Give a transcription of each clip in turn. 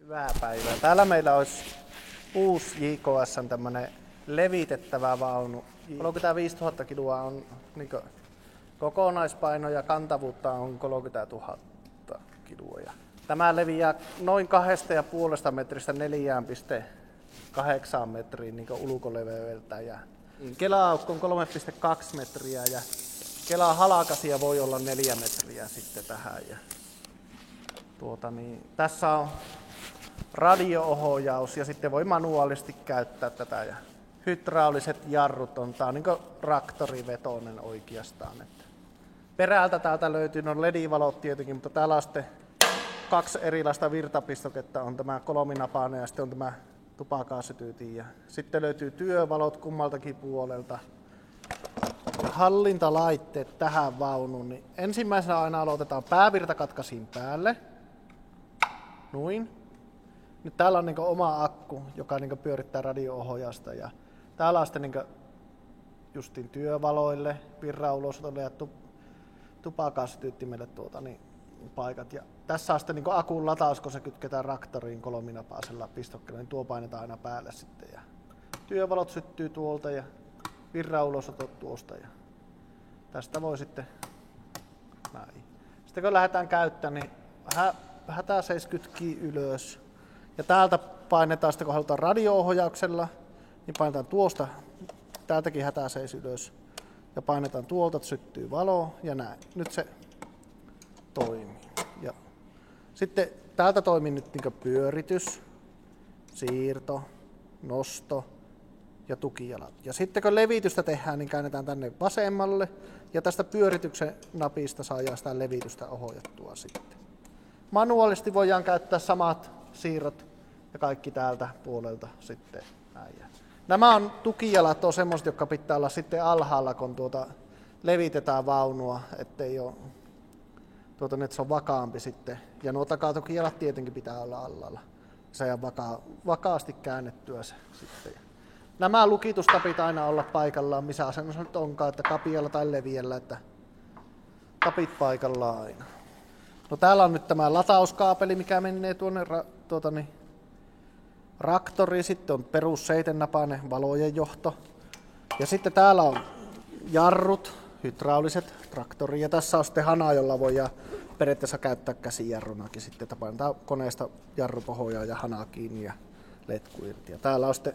Hyvää päivää. Täällä meillä olisi uusi JKS:n tämmönen levitettävä vaunu. 35 000 kiloa on niin kokonaispaino ja kantavuutta on 30 000 kiloa. Tämä leviää noin 2,5 metristä 4,8 metriin niin ulkoleveyltä. Ja kela-aukko on 3,2 metriä ja kela-halkasia voi olla 4 metriä sitten tähän. Ja tässä on radio-ohjaus ja sitten voi manuaalisesti käyttää tätä. Ja hydrauliset jarrut on, tää on niin traktorivetoinen oikeastaan. Että perältä täältä löytyy LED-valot tietenkin, mutta täällä on sitten 2 erilaista virtapistoketta. On tämä kolminapainen ja sitten on tämä tupakaasityyti. Ja sitten löytyy työvalot kummaltakin puolelta. Hallintalaitteet tähän vaunuun. Niin ensimmäisenä aina aloitetaan päävirtakatkaisin päälle. Noin. Nyt täällä on niin oma akku, joka niin pyörittää radio-ohjausta. Ja täällä on sitten niin justiin työvaloille, virraulosotolle ja tupakaasityyttimelle paikat. Ja tässä on sitten niin akun lataus, kun se kytketään traktoriin kolminapaisella pistokkeella, niin tuo painetaan aina päälle sitten. Ja työvalot syttyy tuolta ja virraulosotot tuosta. Ja tästä voi sitten näin. Sitten kun lähdetään käyttämään, niin hätäseis kytkii ylös. Ja täältä painetaan sitten, kun halutaan radio-ohjauksella, niin painetaan tuosta, täältäkin hätäseis ylös. Ja painetaan tuolta, että syttyy valo ja näin. Nyt se toimii. Ja sitten täältä toimii nyt niin pyöritys, siirto, nosto ja tukijalat. Ja sitten kun levitystä tehdään, niin käännetään tänne vasemmalle. Ja tästä pyörityksen napista saadaan sitä levitystä ohjattua sitten. Manuaalisesti voidaan käyttää samat siirrot ja kaikki täältä puolelta sitten. Nämä on tukijalat on semmoiset, jotka pitää olla sitten alhaalla, kun levitetään vaunua, ettei ole, että se on vakaampi sitten. Ja nuo takatukijalat tietenkin pitää olla alhaalla. Se on vakaasti käännettyä se sitten. Nämä lukitustapit aina olla paikallaan, missä asennossa nyt onkaan, että kapialla tai leviällä, että tapit paikallaan aina. No täällä on nyt tämä latauskaapeli, mikä menee tuonne traktoriin, sitten on perus 7-napainen valojen johto. Ja sitten täällä on jarrut, hydrauliset traktoriin ja tässä on sitten hana, jolla voidaan periaatteessa käyttää käsijarrunakin sitten, että painetaan koneesta jarrupohjaa ja hanaa kiinni ja letku irti. Ja täällä on sitten,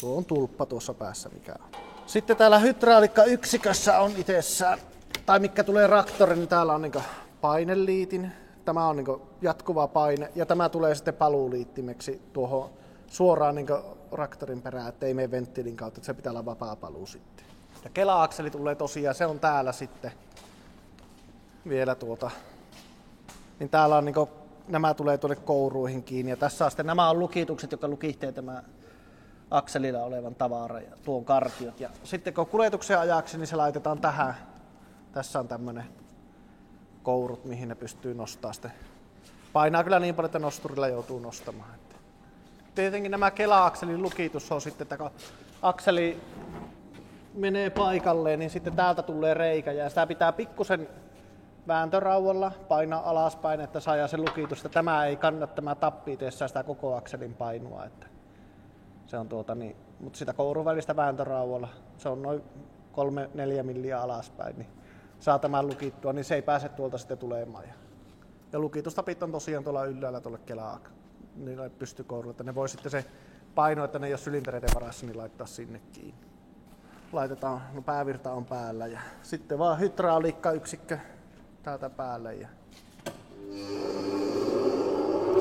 tuo on tulppa tuossa päässä mikä on. Sitten täällä hydrauliikkayksikössä on itsessään, tai mikä tulee traktori, niin täällä on paineliitin. Tämä on jatkuva paine ja tämä tulee sitten paluuliittimeksi tuohon suoraan traktorin perään, ettei mene venttiilin kautta, että se pitää olla vapaa paluu sitten. Ja kela-akseli tulee tosiaan, se on täällä sitten vielä niin täällä on nämä tulee tuonne kouruihin kiinni ja tässä on sitten nämä on lukitukset, jotka lukitee tämä akselilla olevan tavara ja tuon kartiot. Ja sitten kun kuljetuksen ajaksi, niin se laitetaan tähän. Tässä on tämmönen kourut, mihin ne pystyy nostamaan sitten. Painaa kyllä niin paljon, että nosturilla joutuu nostamaan. Tietenkin nämä kela-akselin lukitus on sitten, että kun akseli menee paikalleen, niin sitten täältä tulee reikä ja sitä pitää pikkusen vääntörauvalla painaa alaspäin, että saa sen lukitusta. Tämä ei kannata tämä tappi teessä sitä koko akselin painoa. Että se on mutta sitä kourun välistä vääntörauvalla, se on noin 3-4 milliä alaspäin, niin saa tämän lukittua, niin se ei pääse tuolta sitten tulemaan. Ja lukitustapit on tosiaan tuolla ylhäällä tuolle Kelaa, niillä pystykourulla, että ne voi sitten se paino, että ne ei ole sylintereiden varassa, niin laittaa sinne kiinni. Laitetaan, no päävirta on päällä ja sitten vaan hydrauliikkayksikkö täältä päälle. Ja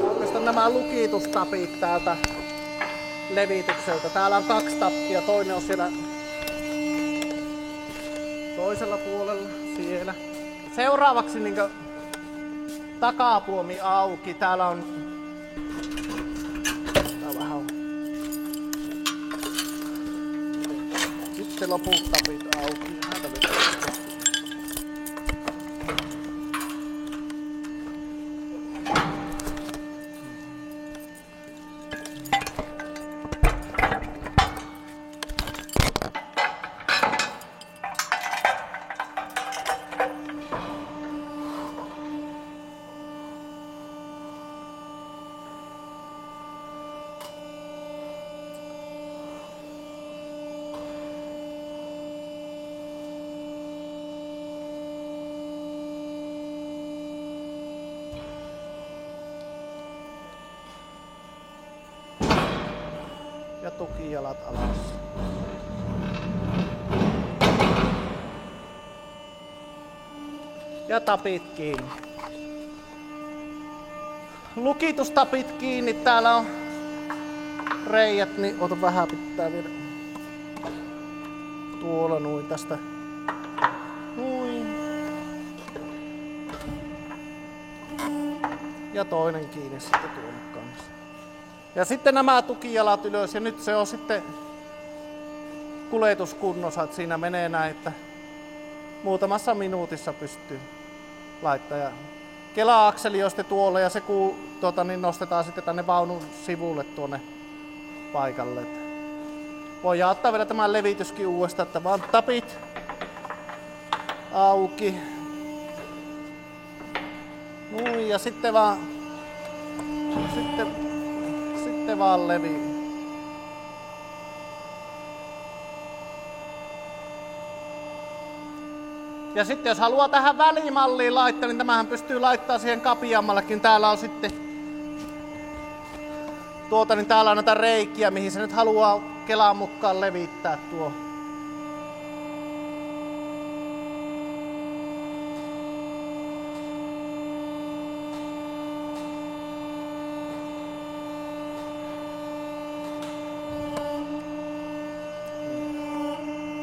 oikeastaan nämä lukitustapit täältä levitykseltä. Täällä on 2 tappia, toinen on siellä toisella puolella siellä. Seuraavaksi takapuomi auki. Täällä on sitten loput tapit auki. tukijalat alas. Ja tapit kiinni. Lukitustapit kiinni. Täällä on reijät, niin ota vähän pitää vielä. Tuolla noin tästä. Noin. Ja toinen kiinni sitten tuonne kanssa. Ja sitten nämä tukijalat ylös ja nyt se on sitten kuljetuskunnossa, että siinä menee näin, että muutamassa minuutissa pystyy laittamaan. Kela-akseli on sitten tuolla ja se niin nostetaan sitten tänne vaunun sivulle tuonne paikalle. Voidaan ottaa vielä tämän levityskin uudestaan, että vaan tapit auki. Noin ja sitten vaan levi. Ja sitten jos haluaa tähän välimalliin laittaa, niin tämähän pystyy laittaa siihen kapeammallekin. Täällä on sitten niin täällä on näitä reikiä, mihin se nyt haluaa Kelan mukaan levittää tuo.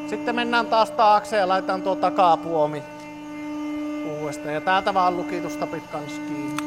Sitten mennään taas taakse ja laitetaan tuo takapuomi uudestaan. Ja täältä vaan lukitustapit kans kiinni.